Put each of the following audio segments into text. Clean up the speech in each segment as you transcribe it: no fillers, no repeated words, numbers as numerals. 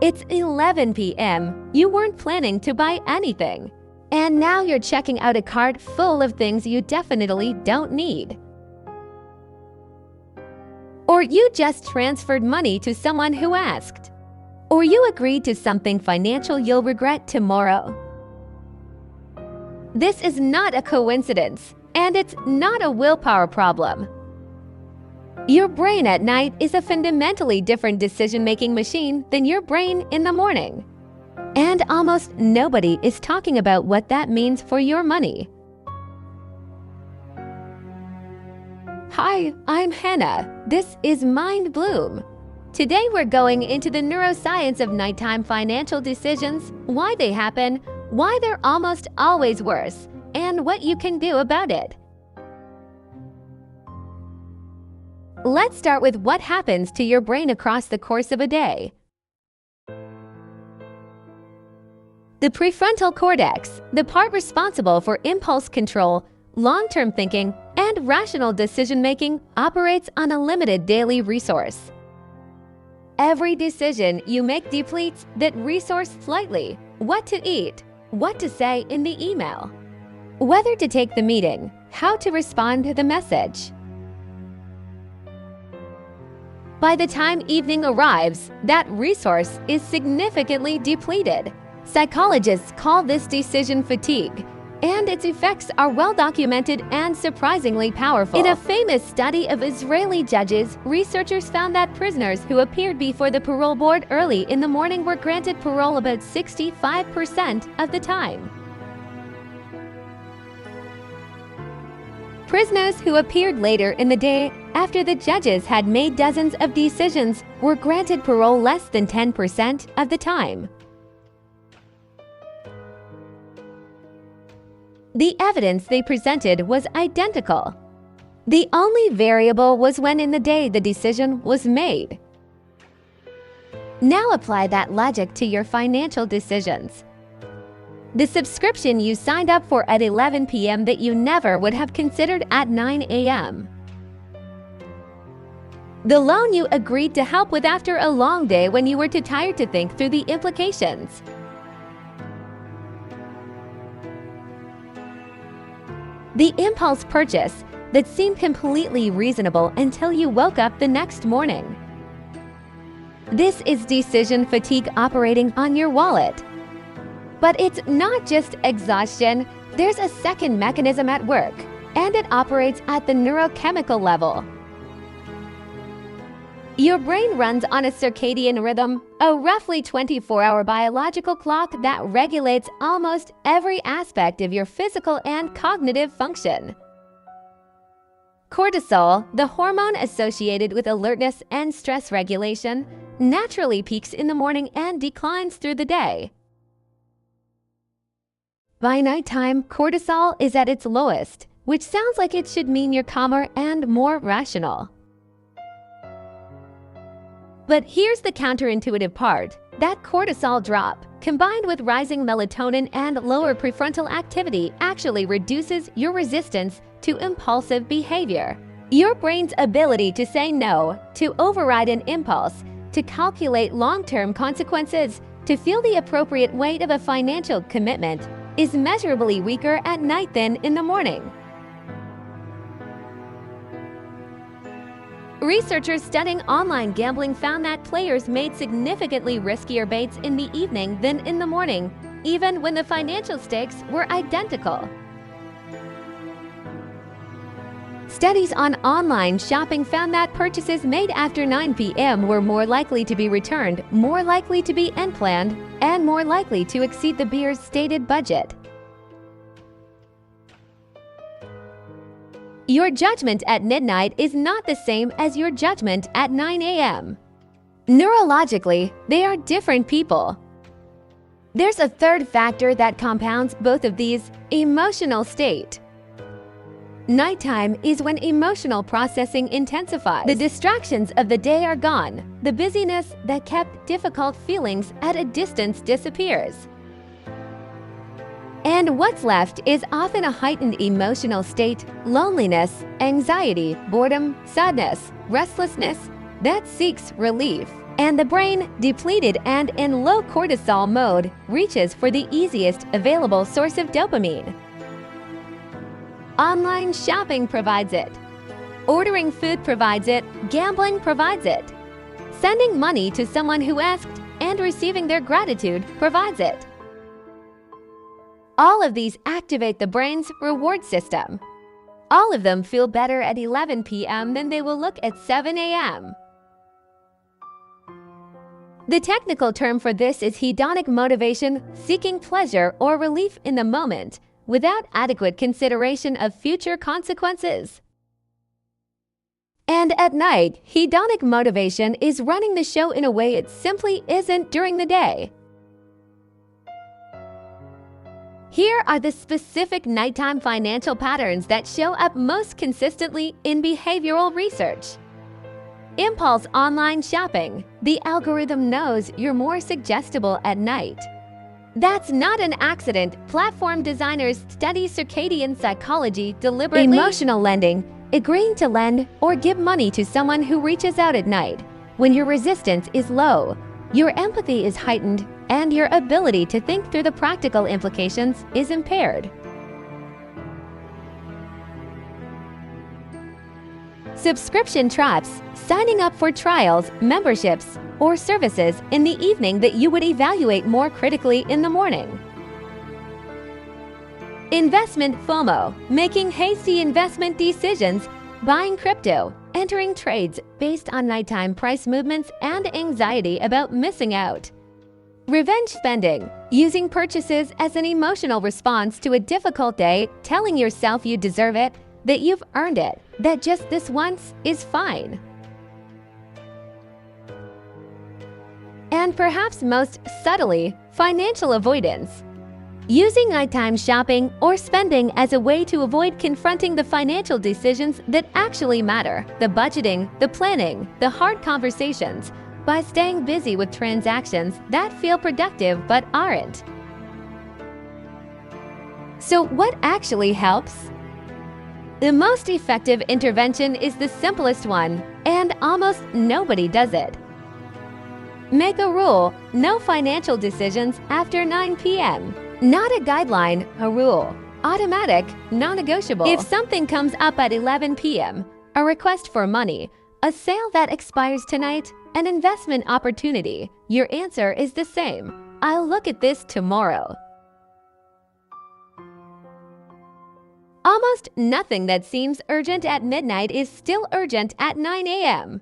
It's 11 p.m. You weren't planning to buy anything. And now you're checking out a cart full of things you definitely don't need. Or you just transferred money to someone who asked. Or you agreed to something financial you'll regret tomorrow. This is not a coincidence, and it's not a willpower problem. Your brain at night is a fundamentally different decision-making machine than your brain in the morning. And almost nobody is talking about what that means for your money. Hi, I'm Hana. This is Mind Bloom. Today we're going into the neuroscience of nighttime financial decisions, why they happen, why they're almost always worse, and what you can do about it. Let's start with what happens to your brain across the course of a day. The prefrontal cortex, the part responsible for impulse control, long-term thinking, and rational decision-making, operates on a limited daily resource. Every decision you make depletes that resource slightly. What to eat, what to say in the email, whether to take the meeting, how to respond to the message. By the time evening arrives, that resource is significantly depleted. Psychologists call this decision fatigue, and its effects are well documented and surprisingly powerful. In a famous study of Israeli judges, researchers found that prisoners who appeared before the parole board early in the morning were granted parole about 65% of the time. Prisoners who appeared later in the day after the judges had made dozens of decisions were granted parole less than 10% of the time. The evidence they presented was identical. The only variable was when in the day the decision was made. Now apply that logic to your financial decisions. The subscription you signed up for at 11 p.m. that you never would have considered at 9 a.m. The loan you agreed to help with after a long day when you were too tired to think through the implications. The impulse purchase that seemed completely reasonable until you woke up the next morning. This is decision fatigue operating on your wallet. But it's not just exhaustion, there's a second mechanism at work, and it operates at the neurochemical level. Your brain runs on a circadian rhythm, a roughly 24-hour biological clock that regulates almost every aspect of your physical and cognitive function. Cortisol, the hormone associated with alertness and stress regulation, naturally peaks in the morning and declines through the day. By nighttime, cortisol is at its lowest, which sounds like it should mean you're calmer and more rational. But here's the counterintuitive part. That cortisol drop, combined with rising melatonin and lower prefrontal activity, actually reduces your resistance to impulsive behavior. Your brain's ability to say no, to override an impulse, to calculate long-term consequences, to feel the appropriate weight of a financial commitment, is measurably weaker at night than in the morning. Researchers studying online gambling found that players made significantly riskier bets in the evening than in the morning, even when the financial stakes were identical. Studies on online shopping found that purchases made after 9 p.m. were more likely to be returned, more likely to be unplanned, and more likely to exceed the beer's stated budget. Your judgment at midnight is not the same as your judgment at 9 a.m. Neurologically, they are different people. There's a third factor that compounds both of these: emotional state. Nighttime is when emotional processing intensifies. The distractions of the day are gone. The busyness that kept difficult feelings at a distance disappears. And what's left is often a heightened emotional state, loneliness, anxiety, boredom, sadness, restlessness, that seeks relief. And the brain, depleted and in low cortisol mode, reaches for the easiest available source of dopamine. Online shopping provides it. Ordering food provides it. Gambling provides it. Sending money to someone who asked and receiving their gratitude provides it. All of these activate the brain's reward system. All of them feel better at 11 p.m. than they will look at 7 a.m. The technical term for this is hedonic motivation, seeking pleasure or relief in the moment without adequate consideration of future consequences. And at night, hedonic motivation is running the show in a way it simply isn't during the day. Here are the specific nighttime financial patterns that show up most consistently in behavioral research. Impulse online shopping. The algorithm knows you're more suggestible at night. That's not an accident. Platform designers study circadian psychology deliberately. Emotional lending. Agreeing to lend or give money to someone who reaches out at night when your resistance is low, your empathy is heightened, and your ability to think through the practical implications is impaired. Subscription traps. Signing up for trials, memberships, or services in the evening that you would evaluate more critically in the morning. Investment FOMO, making hasty investment decisions, buying crypto, entering trades based on nighttime price movements and anxiety about missing out. Revenge spending, using purchases as an emotional response to a difficult day, telling yourself you deserve it, that you've earned it, that just this once is fine. And perhaps most subtly, financial avoidance. Using nighttime shopping or spending as a way to avoid confronting the financial decisions that actually matter, the budgeting, the planning, the hard conversations, by staying busy with transactions that feel productive but aren't. So what actually helps? The most effective intervention is the simplest one, and almost nobody does it. Make a rule: no financial decisions after 9 p.m. Not a guideline, a rule. Automatic, non-negotiable. If something comes up at 11 p.m., a request for money, a sale that expires tonight, an investment opportunity, your answer is the same: I'll look at this tomorrow. Almost nothing that seems urgent at midnight is still urgent at 9 a.m.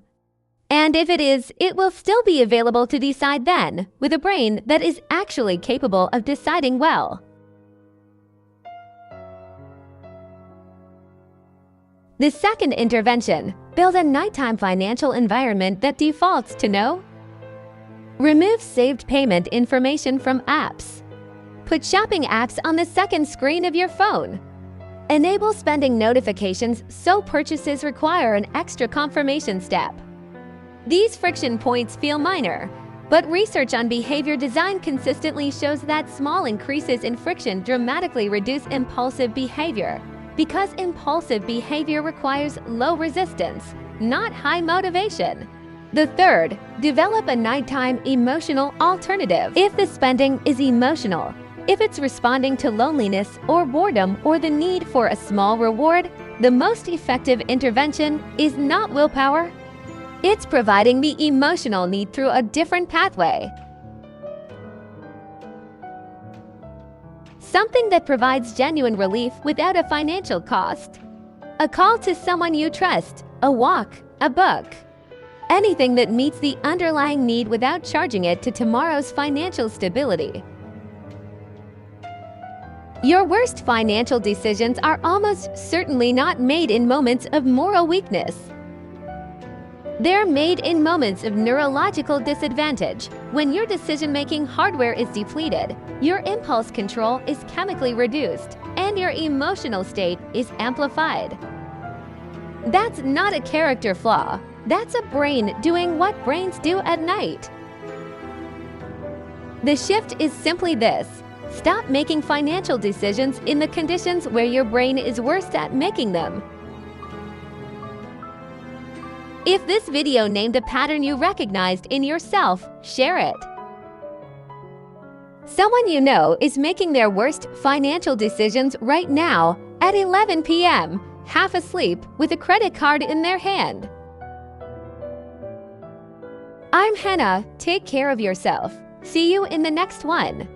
And if it is, it will still be available to decide then, with a brain that is actually capable of deciding well. The second intervention: build a nighttime financial environment that defaults to no. Remove saved payment information from apps. Put shopping apps on the second screen of your phone. Enable spending notifications so purchases require an extra confirmation step. These friction points feel minor, but research on behavior design consistently shows that small increases in friction dramatically reduce impulsive behavior, because impulsive behavior requires low resistance, not high motivation. The third, develop a nighttime emotional alternative. If the spending is emotional, if it's responding to loneliness or boredom or the need for a small reward, the most effective intervention is not willpower. It's providing the emotional need through a different pathway. Something that provides genuine relief without a financial cost. A call to someone you trust, a walk, a book. Anything that meets the underlying need without charging it to tomorrow's financial stability. Your worst financial decisions are almost certainly not made in moments of moral weakness. They're made in moments of neurological disadvantage, when your decision-making hardware is depleted, your impulse control is chemically reduced, and your emotional state is amplified. That's not a character flaw. That's a brain doing what brains do at night. The shift is simply this: stop making financial decisions in the conditions where your brain is worst at making them. If this video named a pattern you recognized in yourself, share it. Someone you know is making their worst financial decisions right now at 11 p.m., half asleep with a credit card in their hand. I'm Hana. Take care of yourself. See you in the next one.